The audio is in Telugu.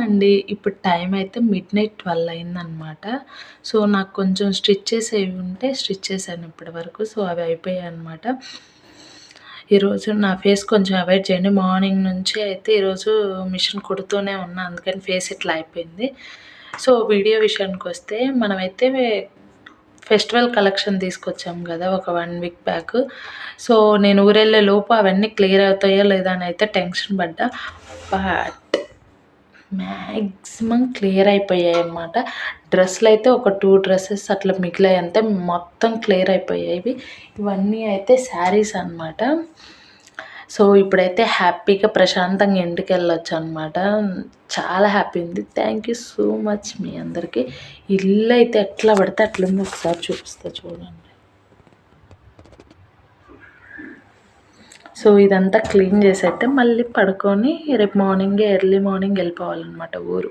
అండి. ఇప్పుడు టైం అయితే మిడ్‌నైట్ 12 అయిందనమాట. సో, నాకు కొంచెం స్టిచ్ చేసేవి ఉంటే స్టిచ్ చేశాను ఇప్పటి వరకు. సో, అవి అయిపోయాయనమాట. ఈరోజు నా ఫేస్ కొంచెం అవాయిడ్ చేయండి. మార్నింగ్ నుంచి అయితే ఈరోజు మిషన్ కుడుతూనే ఉన్నా. అందుకని ఫేస్ ఇట్లా అయిపోయింది. సో, వీడియో విషయానికొస్తే మనమైతే ఫెస్టివల్ కలెక్షన్ తీసుకొచ్చాం గదా! ఒక 1 వీక్ బ్యాక్. సో, నేను ఊరెళ్ళే లోపు అవన్నీ క్లియర్ అవుతాయో లేదా అని అయితే టెన్షన్ పడ్డా. బట్ మ్యాక్సిమం క్లియర్ అయిపోయాయన్నమాట. డ్రెస్సులయితే ఒక 2 డ్రెసెస్ అట్లా మిగిలాయి అంతే. మొత్తం క్లియర్ అయిపోయాయి. ఇవన్నీ అయితే శారీస్ అనమాట. సో, ఇప్పుడైతే హ్యాపీగా ప్రశాంతంగా ఇంటికెళ్ళొచ్చనమాట. చాలా హ్యాపీ ఉంది. థ్యాంక్ యూ సో మచ్ మీ అందరికీ. ఇల్లయితే ఎట్లా పడితే అట్లుంది. ఒకసారి చూపిస్తా చూడండి. సో, ఇదంతా క్లీన్ చేసైతే మళ్ళీ పడుకొని రేపు మార్నింగే ఎర్లీ మార్నింగ్ వెళ్ళిపోవాలన్నమాట ఊరు.